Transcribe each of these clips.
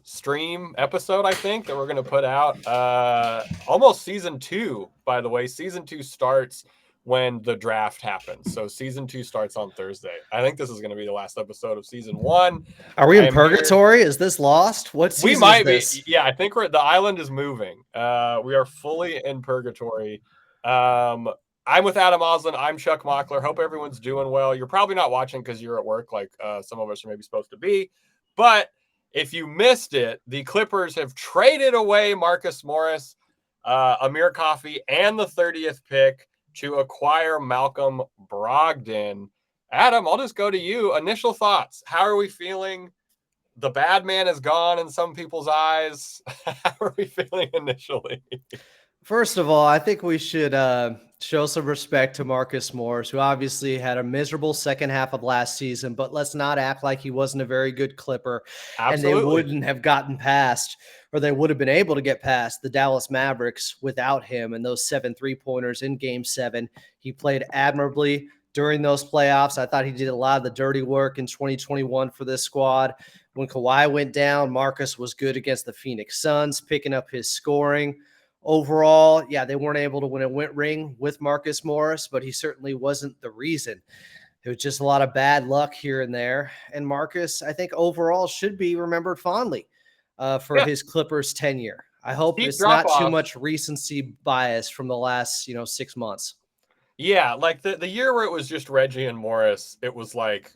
stream episode, I think, that we're going to put out. Almost season 2, by the way. Season 2 starts when the draft happens. So season 2 starts on Thursday. I think this is going to be the last episode of season 1. Are we I in am here. purgatory? Is this Lost? What We season is might be. this? Yeah, I think the island is moving. We are fully in purgatory. I'm with Adam Oslin. I'm Chuck Mockler. Hope everyone's doing well. You're probably not watching because you're at work, like some of us are maybe supposed to be. But if you missed it, the Clippers have traded away Marcus Morris, Amir Coffey, and the 30th pick to acquire Malcom Brogdon. Adam, I'll just go to you. Initial thoughts. How are we feeling? The bad man is gone in some people's eyes. How are we feeling initially? First of all, I think we should show some respect to Marcus Morris, who obviously had a miserable second half of last season, but let's not act like he wasn't a very good Clipper. Absolutely. And they wouldn't have gotten past, or they would have been able to get past the Dallas Mavericks without him and those 7 3-pointers in Game 7. He played admirably during those playoffs. I thought he did a lot of the dirty work in 2021 for this squad. When Kawhi went down, Marcus was good against the Phoenix Suns, picking up his scoring. Overall, yeah, they weren't able to win a ring with Marcus Morris, but he certainly wasn't the reason. It was just a lot of bad luck here and there. And Marcus, I think overall should be remembered fondly for his Clippers tenure. I hope it's not too much recency bias from the last, 6 months. Yeah, like the year where it was just Reggie and Morris, it was like,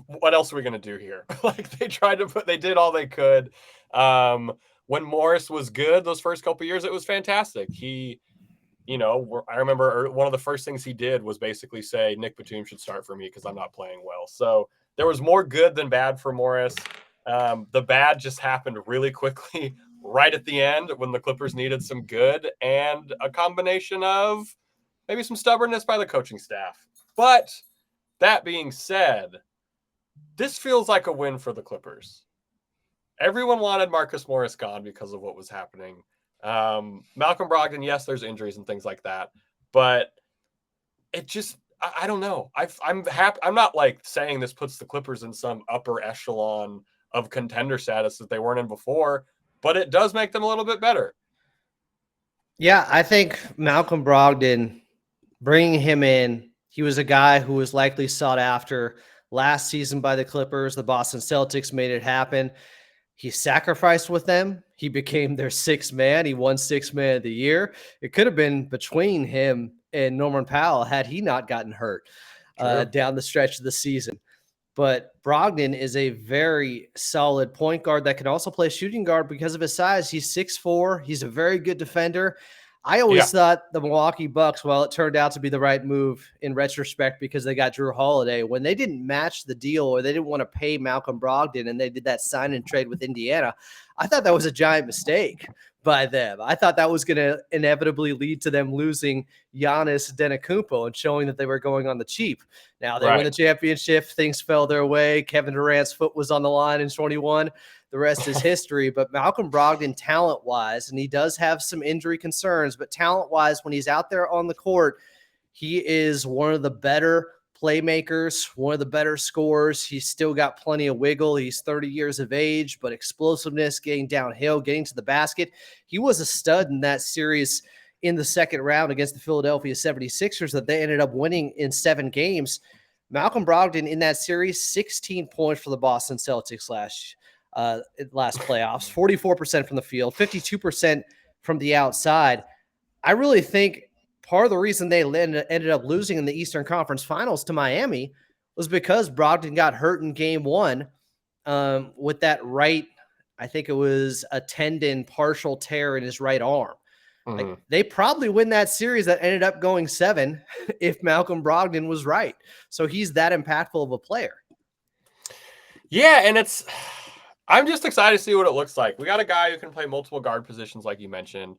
what else are we going to do here? Like they did all they could. When Morris was good, those first couple of years, it was fantastic. He, I remember one of the first things he did was basically say, Nick Batum should start for me because I'm not playing well. So there was more good than bad for Morris. The bad just happened really quickly right at the end when the Clippers needed some good and a combination of maybe some stubbornness by the coaching staff. But that being said, this feels like a win for the Clippers. Everyone wanted Marcus Morris gone because of what was happening. Malcom Brogdon, yes, there's injuries and things like that, but it just, I don't know. I'm happy. I'm not like saying this puts the Clippers in some upper echelon of contender status that they weren't in before, but it does make them a little bit better. Yeah, I think Malcom Brogdon, bringing him in, he was a guy who was likely sought after last season by the Clippers. The Boston Celtics made it happen. He sacrificed with them. He became their 6th man. He won 6th man of the year. It could have been between him and Norman Powell had he not gotten hurt down the stretch of the season. But Brogdon is a very solid point guard that can also play shooting guard because of his size. He's 6'4". He's a very good defender. I always thought the Milwaukee Bucks, well, it turned out to be the right move in retrospect because they got Drew Holiday. When they didn't match the deal or they didn't want to pay Malcom Brogdon and they did that sign and trade with Indiana, I thought that was a giant mistake by them. I thought that was going to inevitably lead to them losing Giannis Antetokounmpo and showing that they were going on the cheap. Now they win the championship. Things fell their way. Kevin Durant's foot was on the line in 21. The rest is history. But Malcom Brogdon, talent-wise, and he does have some injury concerns, but talent-wise, when he's out there on the court, he is one of the better playmakers, one of the better scorers. He's still got plenty of wiggle. He's 30 years of age, but explosiveness, getting downhill, getting to the basket. He was a stud in that series in the second round against the Philadelphia 76ers that they ended up winning in 7 games. Malcom Brogdon in that series, 16 points for the Boston Celtics last playoffs, 44% from the field, 52% from the outside. I really think part of the reason they ended up losing in the Eastern Conference Finals to Miami was because Brogdon got hurt in Game 1 with that right, I think it was a tendon partial tear in his right arm. Like, they probably win that series that ended up going 7 if Malcom Brogdon was right. So he's that impactful of a player. Yeah, and I'm just excited to see what it looks like. We got a guy who can play multiple guard positions, like you mentioned.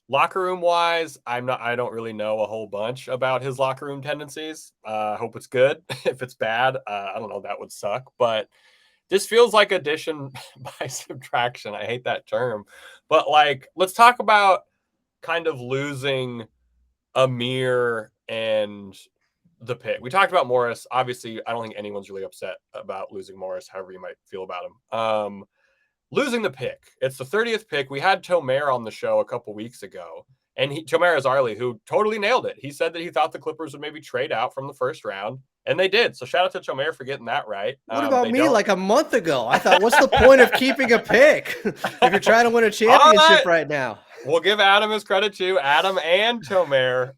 Locker room wise, I don't really know a whole bunch about his locker room tendencies. I hope it's good. If it's bad, I don't know, that would suck. But this feels like addition by subtraction. I hate that term. But like, let's talk about kind of losing Amir and the pick. We talked about Morris. Obviously, I don't think anyone's really upset about losing Morris, however you might feel about him. Losing the pick. It's the 30th pick. We had Tomer on the show a couple weeks ago, and Tomer Azarli, who totally nailed it. He said that he thought the Clippers would maybe trade out from the first round, and they did. So shout out to Tomer for getting that right. What about They me don't. like a month ago? I thought, what's the point of keeping a pick if you're trying to win a championship right now? We'll give Adam his credit too. Adam and Tomer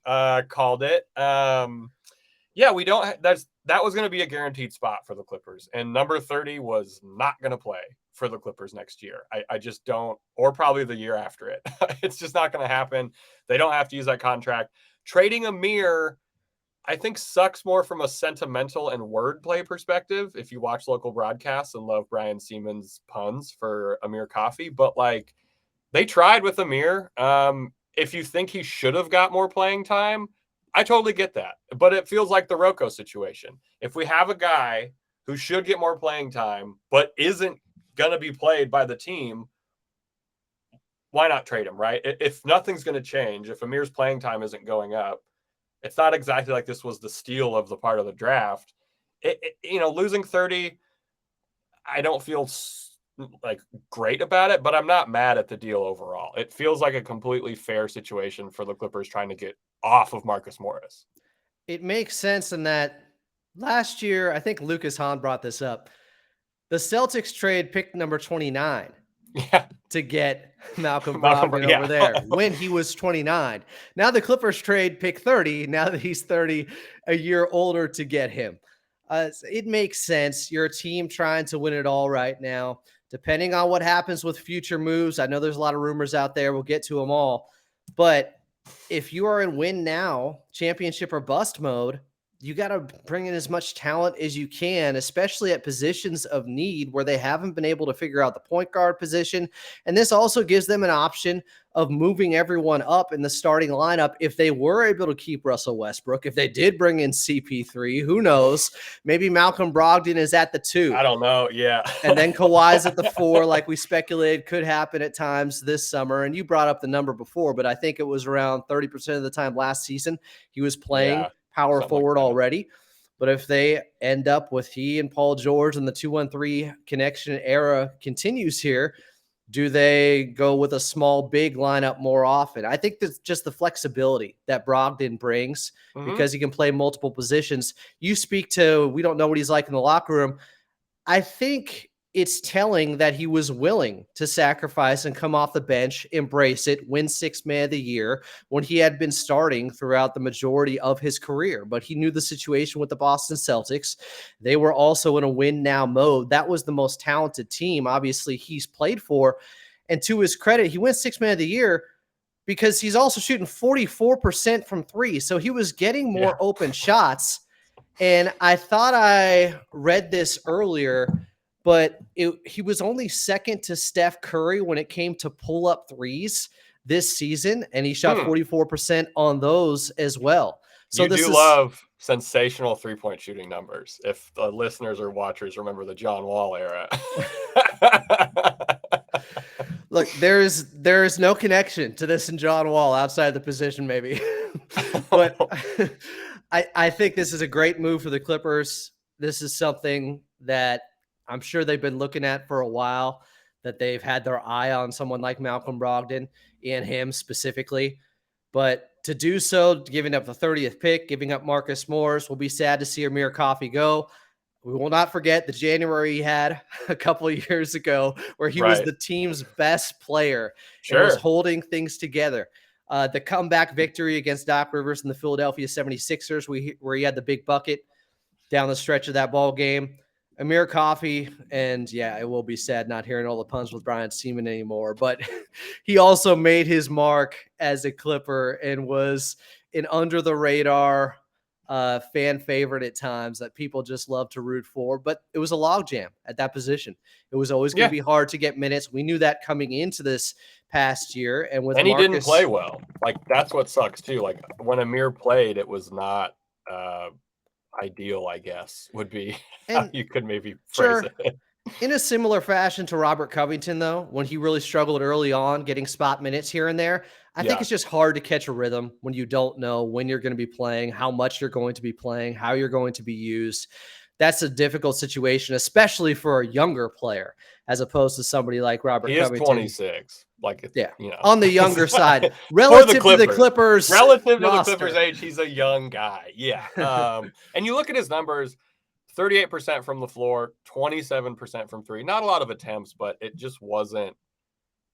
called it. Yeah, we don't. That was going to be a guaranteed spot for the Clippers, and number 30 was not going to play for the Clippers next year. I just don't, or probably the year after it. It's just not going to happen. They don't have to use that contract. Trading Amir, I think, sucks more from a sentimental and wordplay perspective. If you watch local broadcasts and love Brian Siemens' puns for Amir Coffey, but like they tried with Amir. If you think he should have got more playing time, I totally get that. But it feels like the Rocco situation. If we have a guy who should get more playing time, but isn't going to be played by the team, why not trade him, right? If nothing's going to change, if Amir's playing time isn't going up, it's not exactly like this was the steal of the part of the draft. Losing 30, I don't feel like great about it, but I'm not mad at the deal overall. It feels like a completely fair situation for the Clippers trying to get off of Marcus Morris. It makes sense in that last year, I think Lucas Hahn brought this up. The Celtics trade pick number 29 to get Malcom Brogdon over there when he was 29. Now the Clippers trade pick 30, now that he's 30, a year older, to get him. It makes sense. You're a team trying to win it all right now. Depending on what happens with future moves, I know there's a lot of rumors out there. We'll get to them all. But if you are in win now, championship or bust mode, you got to bring in as much talent as you can, especially at positions of need where they haven't been able to figure out the point guard position. And this also gives them an option of moving everyone up in the starting lineup. If they were able to keep Russell Westbrook, if they did bring in CP3, who knows? Maybe Malcom Brogdon is at the 2. I don't know. Yeah. And then Kawhi's at the 4, like we speculated could happen at times this summer. And you brought up the number before, but I think it was around 30% of the time last season he was playing power forward already. But if they end up with he and Paul George and the 2-1-3 connection era continues here, do they go with a small, big lineup more often? I think that's just the flexibility that Brogdon brings because he can play multiple positions. You speak to, we don't know what he's like in the locker room. I think it's telling that he was willing to sacrifice and come off the bench, embrace it, win Sixth Man of the Year when he had been starting throughout the majority of his career. But he knew the situation with the Boston Celtics. They were also in a win now mode. That was the most talented team, obviously, he's played for. And to his credit, he wins Sixth Man of the Year because he's also shooting 44% from 3. So he was getting more open shots. And I thought I read this earlier, but he was only second to Steph Curry when it came to pull-up threes this season, and he shot 44% on those as well. So you love sensational three-point shooting numbers, if the listeners or watchers remember the John Wall era. Look, there is no connection to this and John Wall outside the position, maybe. But I think this is a great move for the Clippers. This is something that I'm sure they've been looking at for a while, that they've had their eye on someone like Malcom Brogdon and him specifically. But to do so, giving up the 30th pick, giving up Marcus Morris, will be sad to see Amir Coffey go. We will not forget the January he had a couple of years ago where he was the team's best player and was holding things together. The comeback victory against Doc Rivers and the Philadelphia 76ers, where he had the big bucket down the stretch of that ball game. Amir Coffey, and it will be sad not hearing all the puns with Brian Seaman anymore, but he also made his mark as a Clipper and was an under-the-radar fan favorite at times that people just love to root for, but it was a logjam at that position. It was always going to be hard to get minutes. We knew that coming into this past year, and he didn't play well. Like, that's what sucks too. Like, when Amir played, it was not ideal, I guess, would be how you could maybe phrase it. In a similar fashion to Robert Covington, though, when he really struggled early on getting spot minutes here and there, I think it's just hard to catch a rhythm when you don't know when you're going to be playing, how much you're going to be playing, how you're going to be used. That's a difficult situation, especially for a younger player, as opposed to somebody like Robert He is Covington. 26. Like, Yeah, you know, on the younger side, for the relative to the Clippers relative to the roster. Clippers age, he's a young guy. Yeah. And you look at his numbers, 38% from the floor, 27% from three. Not a lot of attempts, but it just wasn't.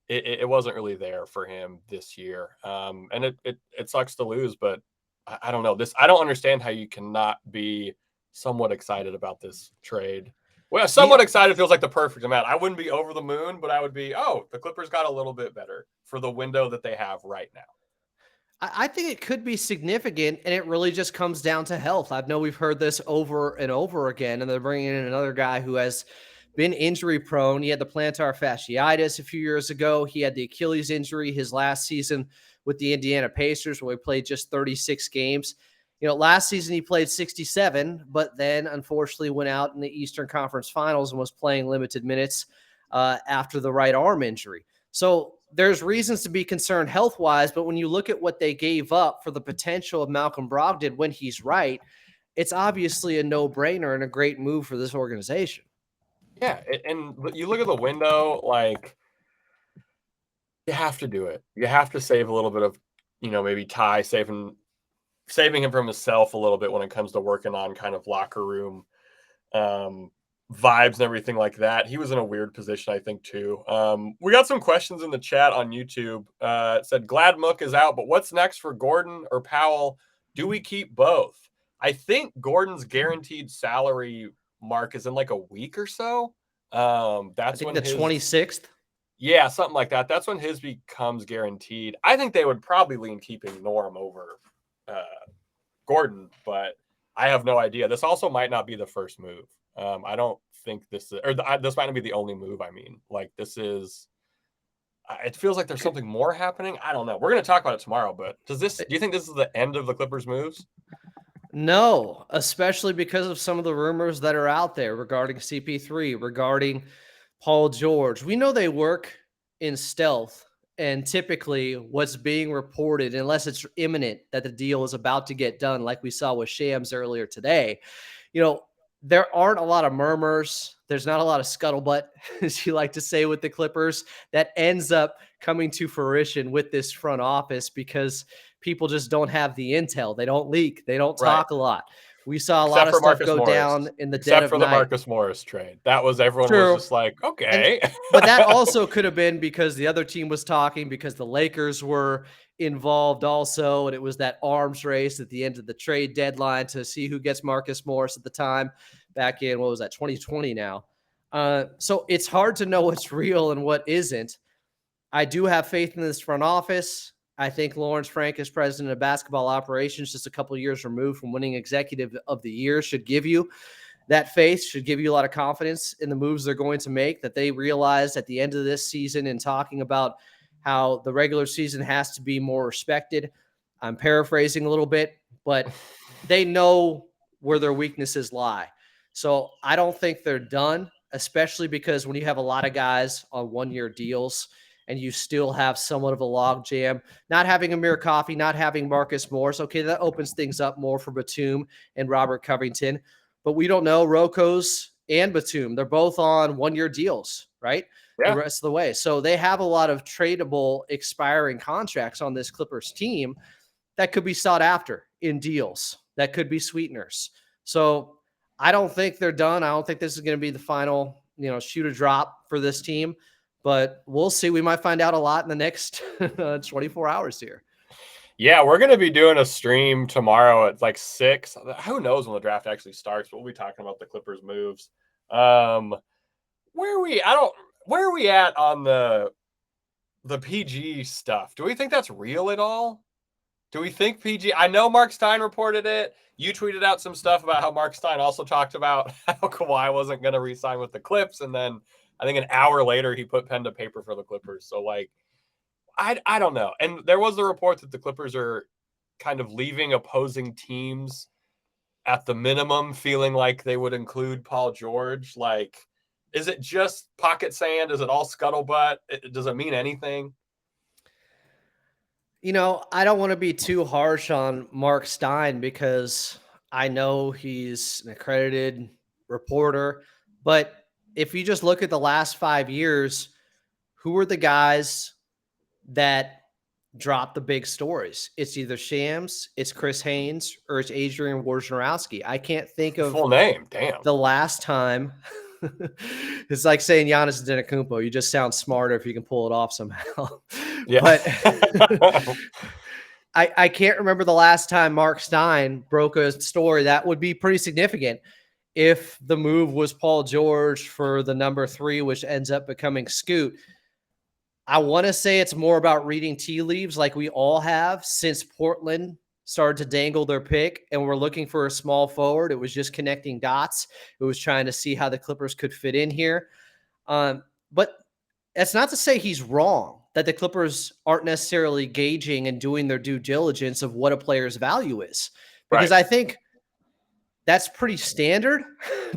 It wasn't really there for him this year. And it sucks to lose, but I don't know. I don't understand how you cannot be somewhat excited about this trade. Well, somewhat excited feels like the perfect amount. I wouldn't be over the moon, but I would be, oh, the Clippers got a little bit better for the window that they have right now. I think it could be significant, and it really just comes down to health. I know we've heard this over and over again, and they're bringing in another guy who has been injury prone. He had the plantar fasciitis a few years ago. He had the Achilles injury his last season with the Indiana Pacers, where he played just 36 games. Last season he played 67, but then unfortunately went out in the Eastern Conference Finals and was playing limited minutes after the right arm injury. So there's reasons to be concerned health-wise, but when you look at what they gave up for the potential of Malcom Brogdon when he's right, it's obviously a no-brainer and a great move for this organization. Yeah, and you look at the window, like, you have to do it. You have to save a little bit of, maybe Ty saving him from himself a little bit when it comes to working on kind of locker room vibes and everything like that. He was in a weird position, I think, too. We got some questions in the chat on YouTube. It said, glad Mook is out, but what's next for Gordon or Powell? Do we keep both? I think Gordon's guaranteed salary mark is in like a week or so. That's when the 26th. Yeah, something like that. That's when his becomes guaranteed. I think they would probably lean keeping Norm over Gordon, but I have no idea. This also might not be the first move. I don't think this might not be the only move. I mean, like, this is. It feels like there's something more happening. I don't know. We're going to talk about it tomorrow, but do you think this is the end of the Clippers' moves? No, especially because of some of the rumors that are out there regarding CP3, regarding Paul George. We know they work in stealth, and typically what's being reported, unless it's imminent that the deal is about to get done, like we saw with Shams earlier today, there aren't a lot of murmurs. There's not a lot of scuttlebutt, as you like to say, with the Clippers, that ends up coming to fruition with this front office because people just don't have the intel. They don't leak. They don't talk a lot. We saw a lot of stuff go down in the dead of night. Except for the Marcus Morris trade. That was, everyone was just like, okay. But that also could have been because the other team was talking, because the Lakers were involved also, and it was that arms race at the end of the trade deadline to see who gets Marcus Morris at the time back in, 2020 now. So it's hard to know what's real and what isn't. I do have faith in this front office. I think Lawrence Frank, as president of basketball operations, just a couple of years removed from winning executive of the year, should give you that faith, should give you a lot of confidence in the moves they're going to make, that they realize at the end of this season, in talking about how the regular season has to be more respected. I'm paraphrasing a little bit, but they know where their weaknesses lie. So I don't think they're done, especially because when you have a lot of guys on one-year deals and you still have somewhat of a log jam, not having Amir Coffey, not having Marcus Morris, okay, that opens things up more for Batum and Robert Covington. But we don't know Rokos and Batum. They're both on one-year deals, right? Yeah. The rest of the way. So they have a lot of tradable expiring contracts on this Clippers team that could be sought after in deals. That could be sweeteners. So I don't think they're done. I don't think this is going to be the final, shoot a drop for this team, but we'll see. We might find out a lot in the next 24 hours here. Yeah, we're going to be doing a stream tomorrow at like 6. Who knows when the draft actually starts, but we'll be talking about the Clippers moves. Where are we at on the PG stuff? Do we think that's real at all? Do we think PG? I know Mark Stein reported it. You tweeted out some stuff about how Mark Stein also talked about how Kawhi wasn't going to re-sign with the Clips, and then I think an hour later he put pen to paper for the Clippers. So, like, I don't know. And there was a report that the Clippers are kind of leaving opposing teams at the minimum, feeling like they would include Paul George. Like, is it just pocket sand? Is it all scuttlebutt? Does it mean anything? I don't want to be too harsh on Mark Stein because I know he's an accredited reporter, but if you just look at the last 5 years, who are the guys that drop the big stories? It's either Shams, it's Chris Haynes, or it's Adrian Wojnarowski. I can't think of Full name, damn. the last time. It's like saying Giannis Antetokounmpo. You just sound smarter if you can pull it off somehow. Yeah. But I can't remember the last time Mark Stein broke a story that would be pretty significant if the move was Paul George for the number 3, which ends up becoming Scoot. I want to say it's more about reading tea leaves like we all have since Portland started to dangle their pick and we're looking for a small forward. It was just connecting dots. It was trying to see how the Clippers could fit in here. But that's not to say he's wrong, that the Clippers aren't necessarily gauging and doing their due diligence of what a player's value is. Because Right. I think that's pretty standard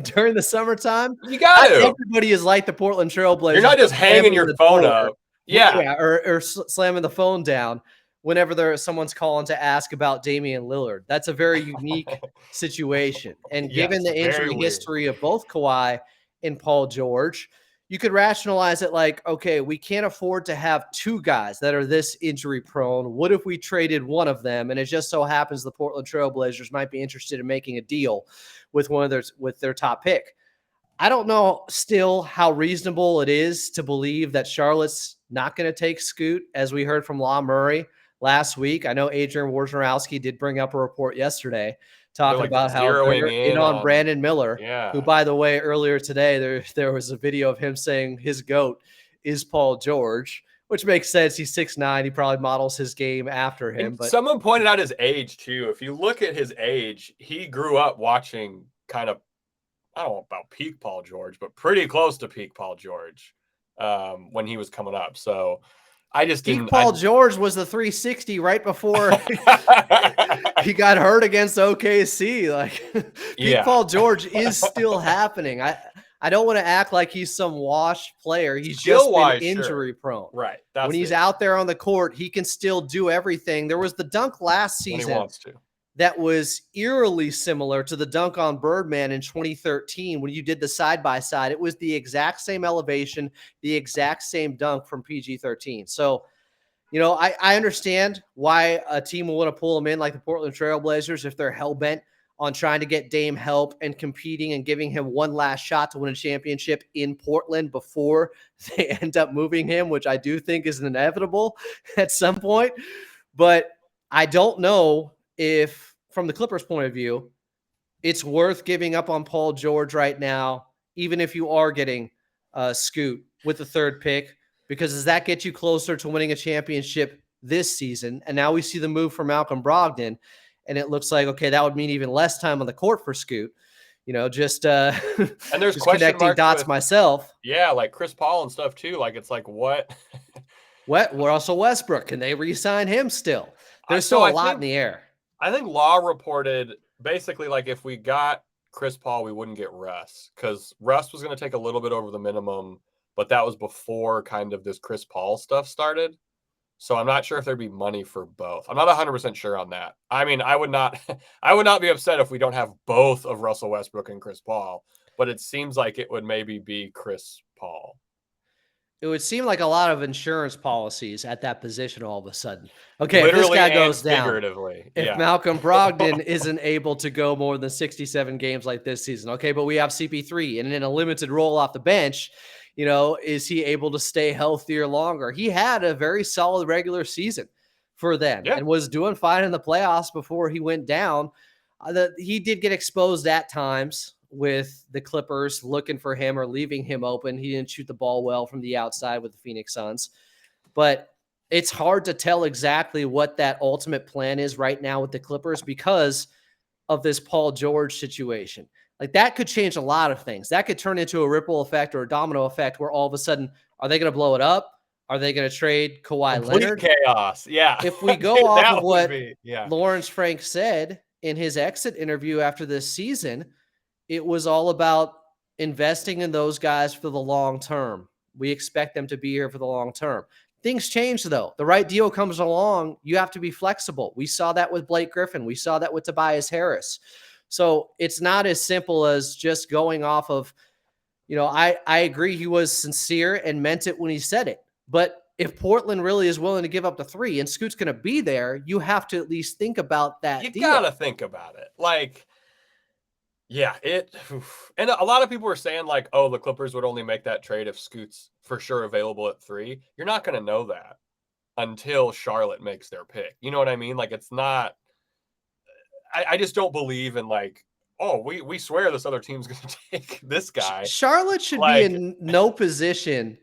during the summertime. You got to. Everybody is like the Portland Trailblazers. You're not just hanging your phone up. Yeah. Or slamming the phone down whenever someone's calling to ask about Damian Lillard. That's a very unique situation. And given the injury history of both Kawhi and Paul George, you could rationalize it like, okay, we can't afford to have 2 guys that are this injury prone. What if we traded one of them? And it just so happens the Portland Trailblazers might be interested in making a deal with with their top pick. I don't know still how reasonable it is to believe that Charlotte's not going to take Scoot, as we heard from Law Murray last week. I know Adrian Wojnarowski did bring up a report yesterday talking about how they're in on Brandon Miller, who, by the way, earlier today, there was a video of him saying his GOAT is Paul George, which makes sense. He's 6'9". He probably models his game after him. But someone pointed out his age, too. If you look at his age, he grew up watching kind of, I don't know about peak Paul George, but pretty close to peak Paul George when he was coming up. So I just didn't. Paul George was the 360 right before he got hurt against OKC. Like Paul George is still happening. I don't want to act like he's some washed player. He's just been injury prone. Right. When he's out there on the court, he can still do everything. There was the dunk last season. When he wants to. That was eerily similar to the dunk on Birdman in 2013 when you did the side-by-side. It was the exact same elevation, the exact same dunk from PG-13. So, I understand why a team will want to pull him in like the Portland Trailblazers if they're hell-bent on trying to get Dame help and competing and giving him one last shot to win a championship in Portland before they end up moving him, which I do think is inevitable at some point. But I don't know if, from the Clippers' point of view, it's worth giving up on Paul George right now, even if you are getting Scoot with the 3rd pick, because does that get you closer to winning a championship this season? And now we see the move for Malcom Brogdon, and it looks like, okay, that would mean even less time on the court for Scoot. And there's just connecting dots myself. Yeah, like Chris Paul and stuff too. Like it's like what? Russell Westbrook, can they re-sign him still? There's still a lot in the air. I think Law reported basically like if we got Chris Paul, we wouldn't get Russ because Russ was going to take a little bit over the minimum, but that was before kind of this Chris Paul stuff started. So I'm not sure if there'd be money for both. I'm not 100% sure on that. I mean, I would not be upset if we don't have both of Russell Westbrook and Chris Paul, but it seems like it would maybe be Chris Paul. It would seem like a lot of insurance policies at that position all of a sudden. Okay, literally, if this guy goes down, if Malcom Brogdon isn't able to go more than 67 games like this season, okay, but we have CP3 and in a limited role off the bench, is he able to stay healthier longer? He had a very solid regular season for them and was doing fine in the playoffs before he went down. He did get exposed at times with the Clippers looking for him or leaving him open. He didn't shoot the ball well from the outside with the Phoenix Suns. But it's hard to tell exactly what that ultimate plan is right now with the Clippers because of this Paul George situation. Like that could change a lot of things. That could turn into a ripple effect or a domino effect where all of a sudden, are they going to blow it up? Are they going to trade Kawhi Leonard? Chaos. Yeah. If we go off of what Lawrence Frank said in his exit interview after this season, it was all about investing in those guys for the long term. We expect them to be here for the long term. Things change, though. The right deal comes along. You have to be flexible. We saw that with Blake Griffin. We saw that with Tobias Harris. So it's not as simple as just going off of, I agree he was sincere and meant it when he said it. But if Portland really is willing to give up the 3 and Scoot's going to be there, you have to at least think about that You deal. gotta think about it. Like, yeah, and a lot of people were saying like, oh, the Clippers would only make that trade if Scoot's for sure available at 3. You're not going to know that until Charlotte makes their pick. You know what I mean? Like, it's not. I just don't believe in like, oh, we swear this other team's going to take this guy. Charlotte should be in no position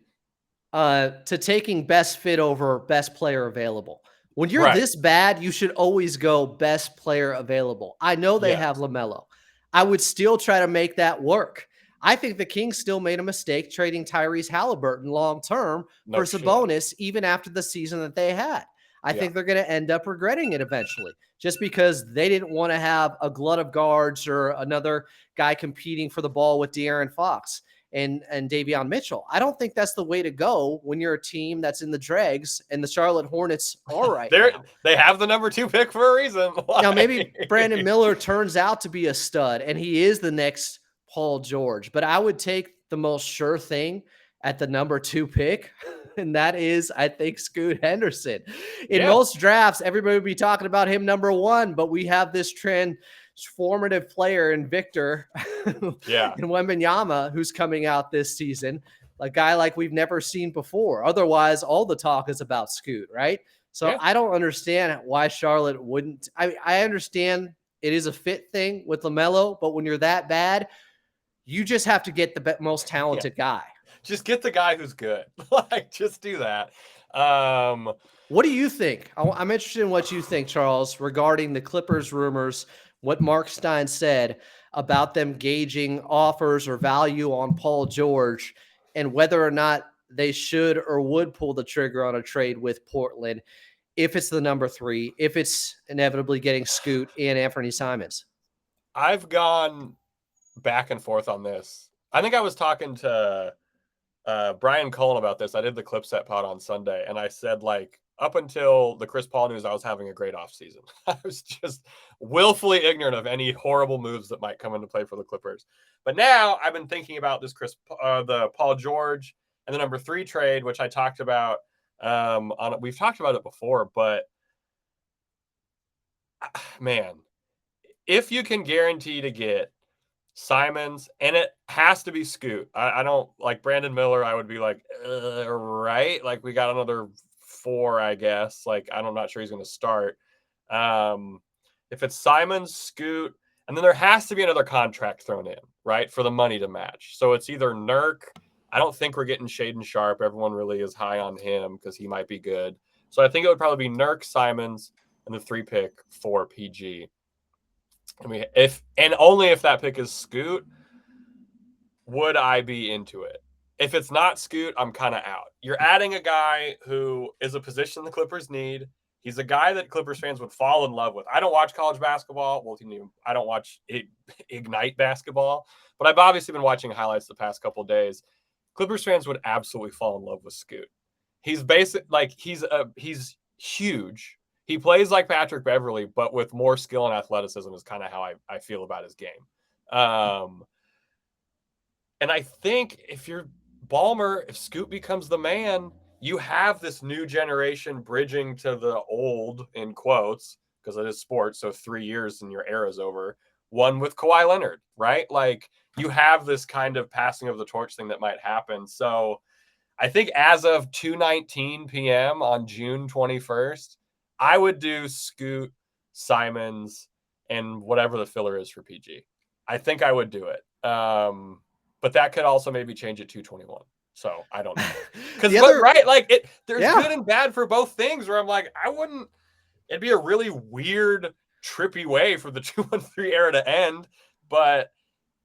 to taking best fit over best player available. When you're this bad, you should always go best player available. I know they have LaMelo. I would still try to make that work. I think the Kings still made a mistake trading Tyrese Halliburton long-term for Sabonis, even after the season that they had. I think they're going to end up regretting it eventually, just because they didn't want to have a glut of guards or another guy competing for the ball with De'Aaron Fox and Davion Mitchell. I don't think that's the way to go when you're a team that's in the dregs, and the Charlotte Hornets are right now. They have the number 2 pick for a reason. Now, maybe Brandon Miller turns out to be a stud, and he is the next Paul George. But I would take the most sure thing at the number 2 pick, and that is, I think, Scoot Henderson. In most drafts, everybody would be talking about him number 1, but we have this transformative player in Victor and Wembanyama, who's coming out this season, a guy like we've never seen before. Otherwise, all the talk is about Scoot, right? So I don't understand why Charlotte wouldn't. I understand it is a fit thing with LaMelo, but when you're that bad, you just have to get the most talented guy. Just get the guy who's good. Like, just do that. What do you think? I'm interested in what you think, Charles, regarding the Clippers rumors, what Mark Stein said about them gauging offers or value on Paul George, and whether or not they should or would pull the trigger on a trade with Portland if it's the number 3, if it's inevitably getting Scoot and Anthony Simons. I've gone back and forth on this. I think I was talking to Brian Cullen about this. I did the Clip Set pod on Sunday, and I said, like, up until the Chris Paul news, I was having a great offseason. I was just willfully ignorant of any horrible moves that might come into play for the Clippers. But now I've been thinking about this the Paul George and the number 3 trade, which I talked about. We've talked about it before, but man, if you can guarantee to get Simons, and it has to be Scoot. I don't like Brandon Miller. I would be like, right? Like, we got another 4, I guess. Like, I'm not sure he's going to start. If it's Simons, Scoot, and then there has to be another contract thrown in, right, for the money to match. So it's either Nurk. I don't think we're getting Shaden Sharp. Everyone really is high on him because he might be good. So I think it would probably be Nurk, Simons, and the 3 pick for PG. I mean, only if that pick is Scoot, would I be into it. If it's not Scoot, I'm kind of out. You're adding a guy who is a position the Clippers need. He's a guy that Clippers fans would fall in love with. I don't watch college basketball. Well, I don't watch Ignite basketball, but I've obviously been watching highlights the past couple of days. Clippers fans would absolutely fall in love with Scoot. He's he's huge. He plays like Patrick Beverley, but with more skill and athleticism is kind of how I feel about his game. And I think if you're Ballmer, if Scoot becomes the man, you have this new generation bridging to the old, in quotes, because it is sports, so 3 years and your era's over. One with Kawhi Leonard, right? Like, you have this kind of passing of the torch thing that might happen. So I think as of 2:19 p.m. on June 21st, I would do Scoot, Simons, and whatever the filler is for PG. I think I would do it. But that could also maybe change at 2:21. So I don't know. Because right, like there's good and bad for both things. Where I'm like, I wouldn't. It'd be a really weird, trippy way for the 2-1-3 era to end, but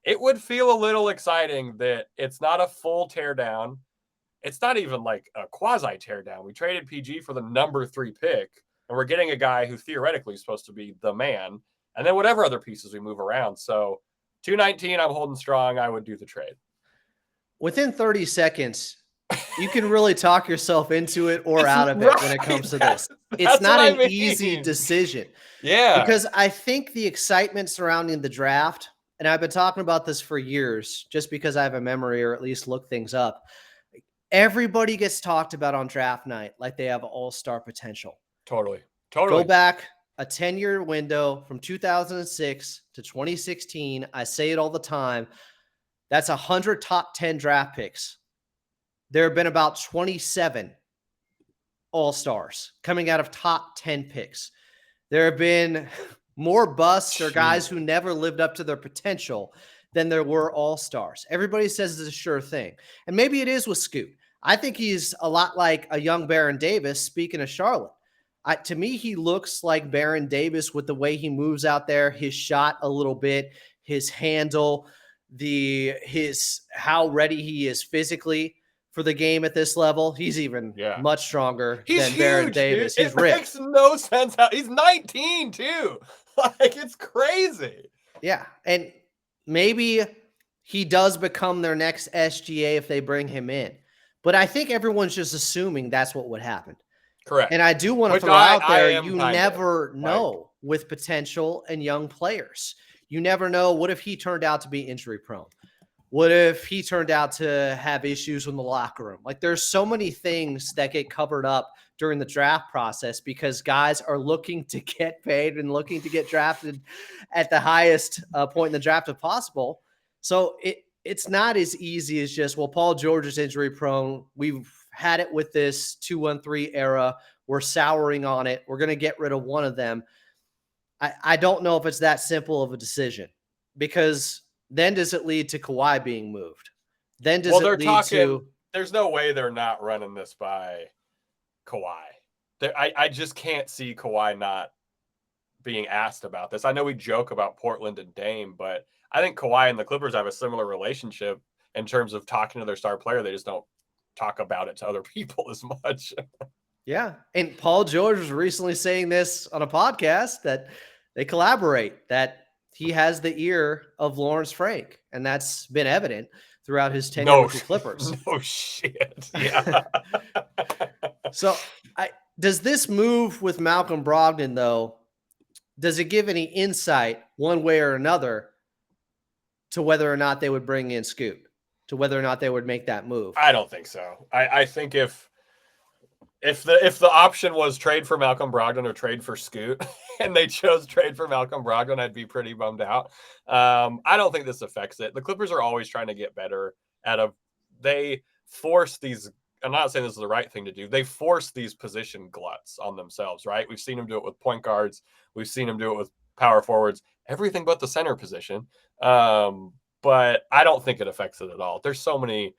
it would feel a little exciting that it's not a full teardown. It's not even like a quasi teardown. We traded PG for the number 3 pick, and we're getting a guy who theoretically is supposed to be the man, and then whatever other pieces we move around. So 2:19, I'm holding strong. I would do the trade. Within 30 seconds, You can really talk yourself into it or It's out of it when it right. comes to this. It's That's what not I an easy mean. decision Yeah. because I think the excitement surrounding the draft, and I've been talking about this for years just because I have a memory or at least look things up. Everybody gets talked about on draft night like they have all-star potential. Totally. Go Totally. back a 10-year window from 2006 to 2016. I say it all the time. That's 100 top 10 draft picks. There have been about 27 all-stars coming out of top 10 picks. There have been more busts or guys who never lived up to their potential than there were all-stars. Everybody says it's a sure thing. And maybe it is with Scoot. I think he's a lot like a young Baron Davis, speaking of Charlotte. To me, he looks like Baron Davis with the way he moves out there, his shot a little bit, his handle, his how ready he is physically for the game at this level. He's even much stronger He's than Baron huge, Davis. dude. He's It ripped. makes no sense how he's 19 too. Like, it's crazy. Yeah. And maybe he does become their next SGA if they bring him in. But I think everyone's just assuming that's what would happen. Correct. And I do want to Which throw out I there, am you kind never of know with potential and young players. You never know. What if he turned out to be injury prone? What if he turned out to have issues in the locker room? Like, there's so many things that get covered up during the draft process because guys are looking to get paid and looking to get drafted at the highest point in the draft if possible. So it's not as easy as just, well, Paul George is injury prone. We've had it with this 2-1-3 era. We're souring on it. We're going to get rid of one of them. I don't know if it's that simple of a decision because then does it lead to Kawhi being moved? Then does it lead to... There's no way they're not running this by Kawhi. I just can't see Kawhi not being asked about this. I know we joke about Portland and Dame, but I think Kawhi and the Clippers have a similar relationship in terms of talking to their star player. They just don't talk about it to other people as much. Yeah. And Paul George was recently saying this on a podcast that they collaborate, that he has the ear of Lawrence Frank. And that's been evident throughout his tenure with the Clippers. No shit. Yeah. So does this move with Malcom Brogdon, though, does it give any insight one way or another to whether or not they would bring in Scoot, to whether or not they would make that move? I don't think so. I think if the option was trade for Malcom Brogdon or trade for Scoot, and they chose trade for Malcom Brogdon, I'd be pretty bummed out. I don't think this affects it. The Clippers are always trying to get better they force these. I'm not saying this is the right thing to do. They force these position gluts on themselves, right? We've seen them do it with point guards. We've seen them do it with power forwards, everything but the center position. But I don't think it affects it at all. There's so many.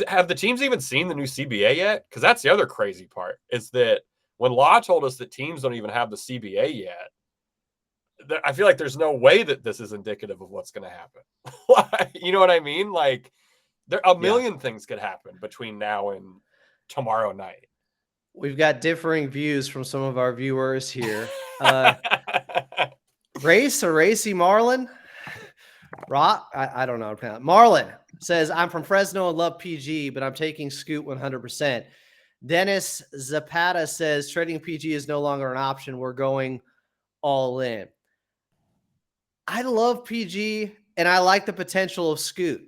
Have the teams even seen the new CBA yet? Because that's the other crazy part, is that when Law told us that teams don't even have the CBA yet, I feel like there's no way that this is indicative of what's going to happen. You know what I mean? Like, there a million things could happen between now and tomorrow night. We've got differing views from some of our viewers here. Racy Marlin? I don't know. Marlin says, I'm from Fresno and love PG, but I'm taking Scoot 100%. Dennis Zapata says, trading PG is no longer an option. We're going all in. I love PG, and I like the potential of Scoot.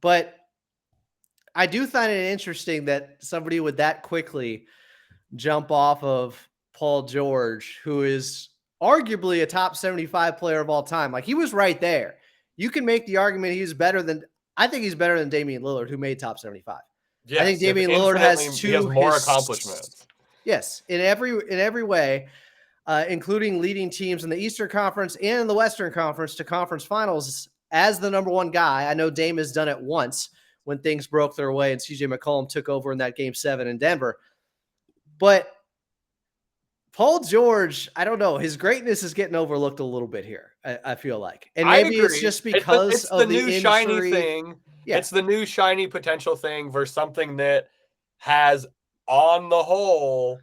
But I do find it interesting that somebody would that quickly jump off of Paul George, who is arguably a top 75 player of all time. Like, he was right there. You can make the argument I think he's better than Damian Lillard, who made top 75. Yes, I think Damian Lillard has more accomplishments. Yes, in every way, including leading teams in the Eastern Conference and in the Western Conference to conference finals as the number one guy. I know Dame has done it once when things broke their way and CJ McCollum took over in that Game 7 in Denver. But Paul George, I don't know. His greatness is getting overlooked a little bit here, I feel like. And maybe it's just because it's the new shiny thing. Yeah. It's the new shiny potential thing versus something that has, on the whole,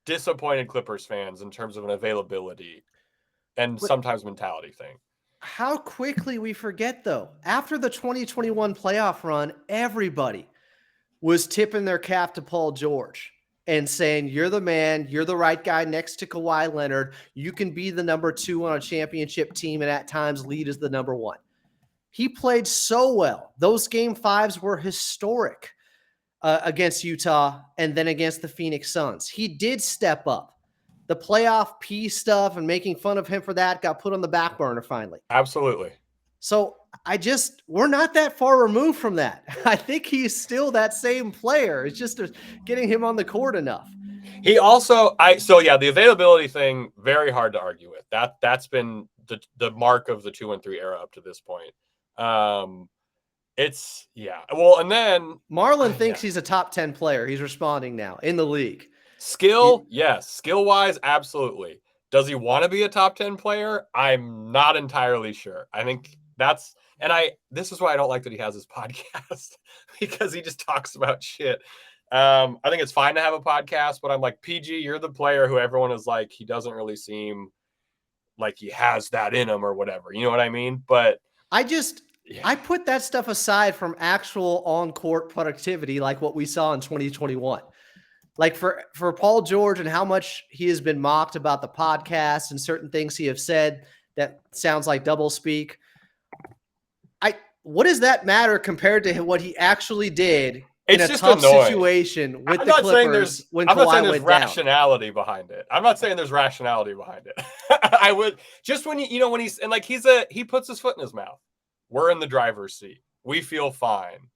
disappointed Clippers fans in terms of an availability and sometimes mentality thing. How quickly we forget, though. After the 2021 playoff run, everybody was tipping their cap to Paul George and saying, you're the man, you're the right guy next to Kawhi Leonard. You can be the number 2 on a championship team and at times lead as the number 1. He played so well. Those game 5s were historic against Utah and then against the Phoenix Suns. He did step up. The playoff P stuff and making fun of him for that got put on the back burner finally. Absolutely. So we're not that far removed from that. I think he's still that same player. It's just getting him on the court enough. He also, the availability thing, very hard to argue with. That's been the mark of the 2 and 3 era up to this point. Well, and then Marlon thinks he's a top 10 player. He's responding now in the league. Yes. Skill-wise, absolutely. Does he want to be a top 10 player? I'm not entirely sure. I think this is why I don't like that he has his podcast because he just talks about shit. I think it's fine to have a podcast, but I'm like, PG, you're the player who everyone is like, he doesn't really seem like he has that in him or whatever. You know what I mean? But I put that stuff aside from actual on-court productivity, like what we saw in 2021. Like for Paul George and how much he has been mocked about the podcast and certain things he have said that sounds like double speak. What does that matter compared to what he actually did in a tough situation with the Clippers when Kawhi went down? I'm not saying there's rationality behind it. I'm not saying there's rationality behind it. I would just when when he's and like he puts his foot in his mouth. We're in the driver's seat. We feel fine.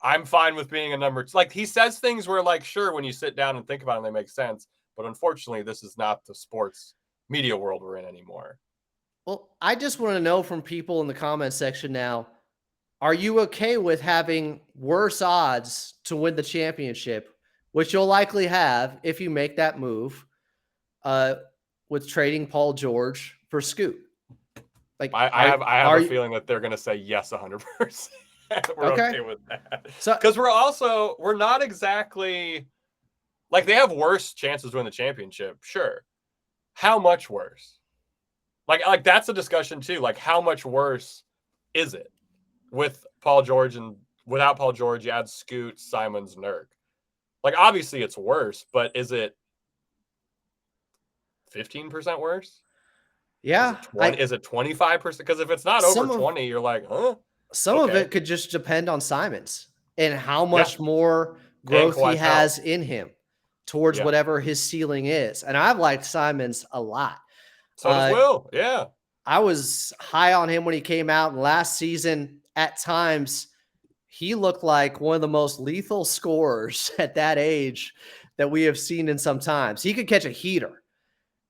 I'm fine with being a number. Like he says things where like, sure, when you sit down and think about them, they make sense. But unfortunately, this is not the sports media world we're in anymore. Well, I just want to know from people in the comment section now, are you okay with having worse odds to win the championship, which you'll likely have if you make that move with trading Paul George for Scoot? Like I have a feeling that they're going to say yes 100%. We're okay with that. Because we're not exactly like they have worse chances to win the championship. Sure. How much worse? Like that's a discussion too. Like how much worse is it with Paul George and without Paul George, you add Scoot, Simons, Nurk. Like obviously it's worse, but is it 15% worse? Yeah. Is it 25%? Because if it's not over 20, you're like, huh? Some of it could just depend on Simons and how much more growth he has in him towards whatever his ceiling is. And I've liked Simons a lot. So does Will. Yeah. I was high on him when he came out. And last season, at times, he looked like one of the most lethal scorers at that age that we have seen in some times. He could catch a heater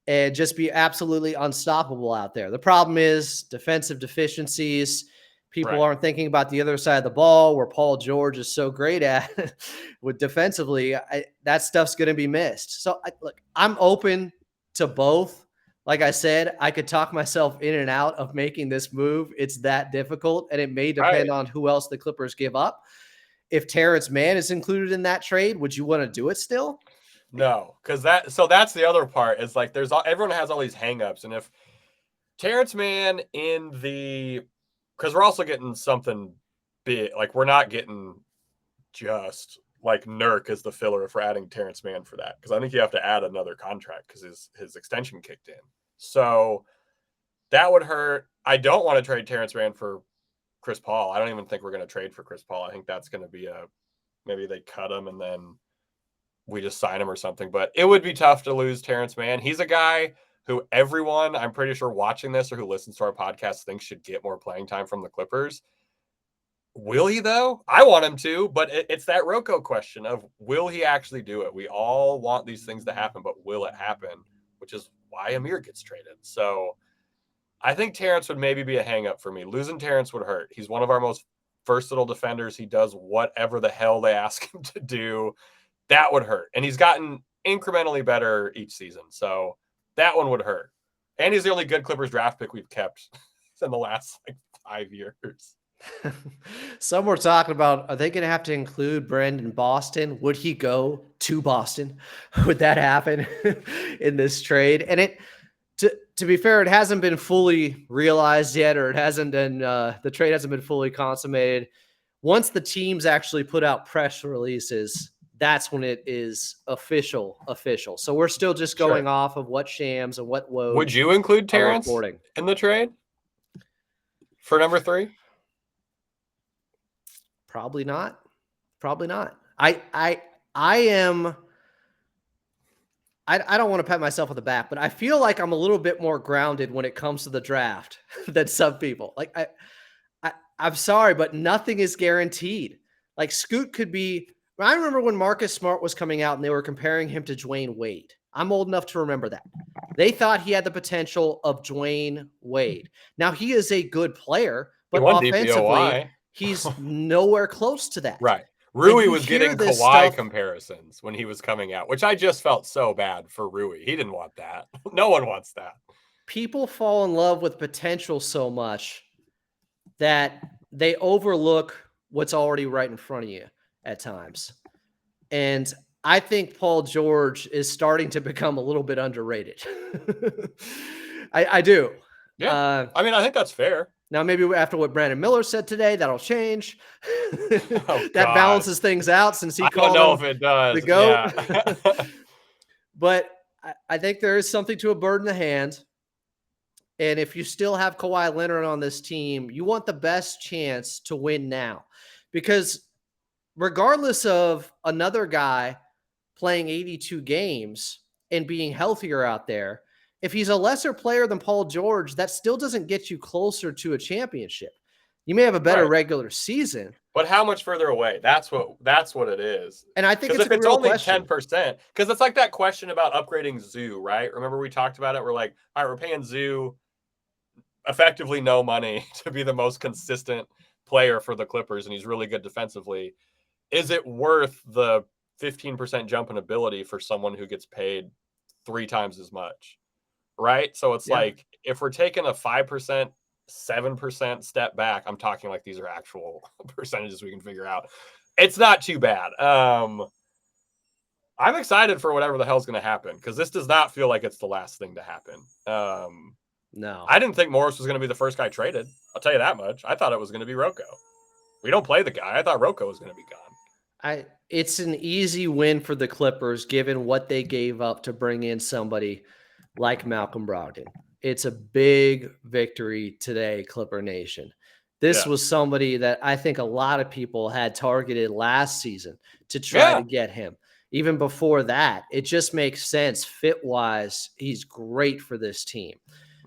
and just be absolutely unstoppable out there. The problem is defensive deficiencies. People aren't thinking about the other side of the ball where Paul George is so great at with defensively. That stuff's going to be missed. So look, I'm open to both. Like I said, I could talk myself in and out of making this move. It's that difficult, and it may depend on who else the Clippers give up. If Terrence Mann is included in that trade, would you want to do it still? No, because that's the other part. Is like everyone has all these hangups, and if Terrence Mann because we're also getting something big. Like we're not getting just like Nurk as the filler if we're adding Terrence Mann for that. Because I think you have to add another contract because his extension kicked in. So that would hurt. I don't want to trade Terrence Mann for Chris Paul. I don't even think we're going to trade for Chris Paul. I think that's going to be maybe they cut him and then we just sign him or something. But it would be tough to lose Terrence Mann. He's a guy who everyone, I'm pretty sure watching this or who listens to our podcast thinks should get more playing time from the Clippers. Will he though? I want him to, but it's that Rocco question of will he actually do it? We all want these things to happen, but will it happen? Which is why Amir gets traded. So I think Terrence would maybe be a hang up for me. Losing Terrence would hurt. He's one of our most versatile defenders. He does whatever the hell they ask him to do. That would hurt. And he's gotten incrementally better each season. So that one would hurt. And he's the only good Clippers draft pick we've kept in the last 5 years. Some were talking about, are they going to have to include Brandon Boston? Would he go to Boston? Would that happen in this trade? And to be fair, it hasn't been fully realized yet, or it hasn't been, the trade hasn't been fully consummated. once the teams actually put out press releases, that's when it is official. So we're still just going off of what Shams and what Woj Would you include are Terrence reporting in the trade for number 3? Probably not. I am. I don't want to pat myself on the back, but I feel like I'm a little bit more grounded when it comes to the draft than some people. Like I'm sorry, but nothing is guaranteed. Like Scoot could be. I remember when Marcus Smart was coming out and they were comparing him to Dwayne Wade. I'm old enough to remember that. They thought he had the potential of Dwayne Wade. Now he is a good player, but offensively, he's nowhere close to that. Right. Rui was getting Kawhi comparisons when he was coming out, which I just felt so bad for Rui. He didn't want that. No one wants that. People fall in love with potential so much that they overlook what's already right in front of you at times. And I think Paul George is starting to become a little bit underrated. I do. Yeah. I mean, I think that's fair. Now, maybe after what Brandon Miller said today, that'll change. That balances things out since he called him if it does. The GOAT. Yeah. But I think there is something to a bird in the hand. And if you still have Kawhi Leonard on this team, you want the best chance to win now. Because regardless of another guy playing 82 games and being healthier out there, if he's a lesser player than Paul George, that still doesn't get you closer to a championship. You may have a better regular season, but how much further away? That's what it is. And I think if it's only 10%, because it's like that question about upgrading Zoo, right? Remember we talked about it? We're like, all right, we're paying Zoo effectively no money to be the most consistent player for the Clippers, and he's really good defensively. Is it worth the 15% jump in ability for someone who gets paid 3 times as much? Right? So it's like, if we're taking a 5%, 7% step back, I'm talking like these are actual percentages we can figure out. It's not too bad. I'm excited for whatever the hell's going to happen, because this does not feel like it's the last thing to happen. No. I didn't think Morris was going to be the first guy traded. I'll tell you that much. I thought it was going to be Rocco. We don't play the guy. I thought Rocco was going to be gone. It's an easy win for the Clippers, given what they gave up to bring in somebody like Malcom Brogdon. It's a big victory today, Clipper Nation. This was somebody that I think a lot of people had targeted last season to try to get him. Even before that, it just makes sense fit-wise. He's great for this team.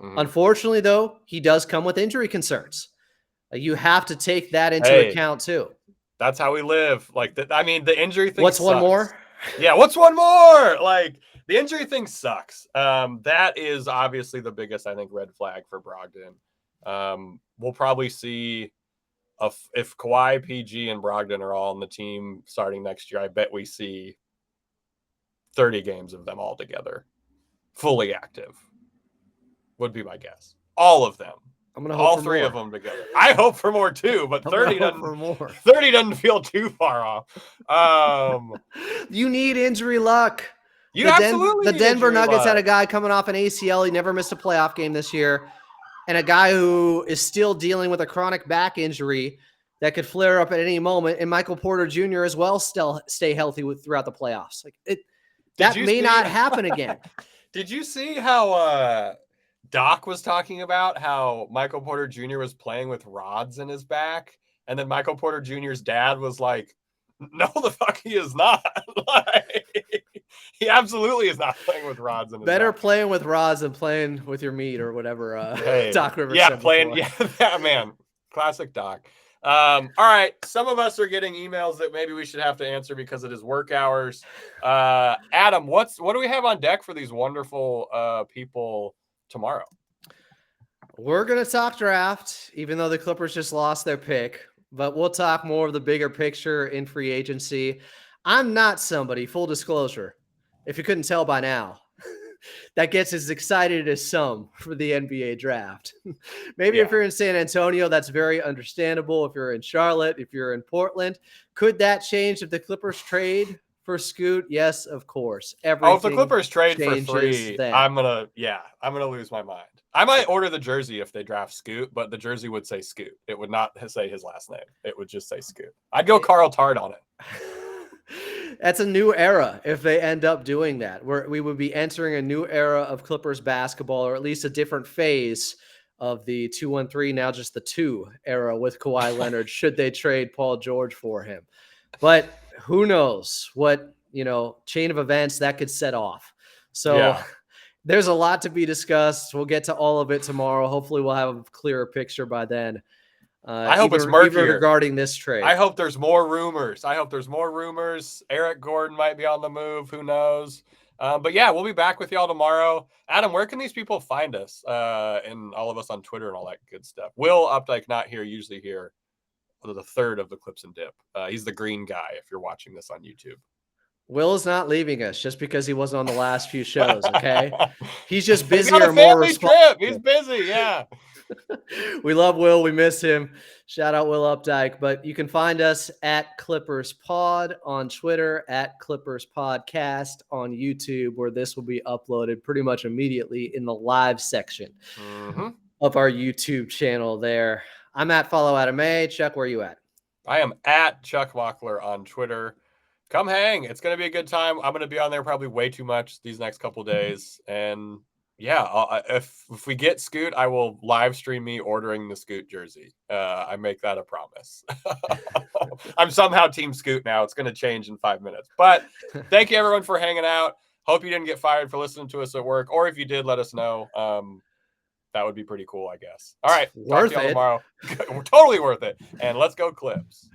Mm-hmm. Unfortunately, though, he does come with injury concerns. You have to take that into account, too. That's how we live. Like, the injury thing What's sucks. One more? Yeah, what's one more? Like, the injury thing sucks. That is obviously the biggest, I think, red flag for Brogdon. We'll probably see if Kawhi, PG, and Brogdon are all on the team starting next year. I bet we see 30 games of them all together, fully active. Would be my guess. All of them. I'm gonna hope all 3 of them together. I hope for more too, but 30 doesn't feel too far off. You need injury luck. The Denver Nuggets had a guy coming off an ACL. He never missed a playoff game this year, and a guy who is still dealing with a chronic back injury that could flare up at any moment. And Michael Porter Jr. as well still stay healthy throughout the playoffs. Like that may not happen again. Did you see how Doc was talking about how Michael Porter Jr. was playing with rods in his back, and then Michael Porter Jr.'s dad was like, "No, the fuck he is not." Like, he absolutely is not playing with rods in his back. Playing with rods than playing with your meat or whatever. Doc Rivers. Yeah, playing. Yeah, man, classic Doc. All right, some of us are getting emails that maybe we should have to answer because it is work hours. Adam, what do we have on deck for these wonderful people tomorrow? We're going to talk draft, even though the Clippers just lost their pick, but we'll talk more of the bigger picture in free agency. I'm not somebody, full disclosure, if you couldn't tell by now, that gets as excited as some for the NBA draft. Maybe if you're in San Antonio, that's very understandable. If you're in Charlotte, if you're in Portland, could that change if the Clippers trade for Scoot? Yes, of course. If the Clippers trade for free, I'm gonna lose my mind. I might order the jersey if they draft Scoot, but the jersey would say Scoot. It would not say his last name. It would just say Scoot. I'd go Carl Tard on it. That's a new era if they end up doing that. We would be entering a new era of Clippers basketball, or at least a different phase of the 2-1-3, now just the 2 era with Kawhi Leonard, should they trade Paul George for him. But who knows what, chain of events that could set off. So there's a lot to be discussed. We'll get to all of it tomorrow. Hopefully we'll have a clearer picture by then. I hope it's murkier regarding this trade. I hope there's more rumors. Eric Gordon might be on the move. Who knows? But yeah, we'll be back with y'all tomorrow. Adam, where can these people find us? And all of us on Twitter and all that good stuff. Will Updike not here, usually here, the third of the Clips and Dip. He's the green guy if you're watching this on YouTube. Will is not leaving us just because he wasn't on the last few shows, okay? He's just busy. He's on a family trip. He's busy, yeah. We love Will. We miss him. Shout out Will Updike. But you can find us at Clippers Pod on Twitter, at Clippers Podcast on YouTube, where this will be uploaded pretty much immediately in the live section of our YouTube channel there. I'm at Follow Adam A. Chuck, where are you at? I am at Chuck Mockler on Twitter. Come hang. It's going to be a good time. I'm going to be on there probably way too much these next couple days. And yeah, if we get Scoot, I will live stream me ordering the Scoot jersey. I make that a promise. I'm somehow Team Scoot now. It's going to change in 5 minutes. But thank you, everyone, for hanging out. Hope you didn't get fired for listening to us at work. Or if you did, let us know. That would be pretty cool, I guess. All right. Worth talk to y'all it. tomorrow. Totally worth it. And let's go Clips.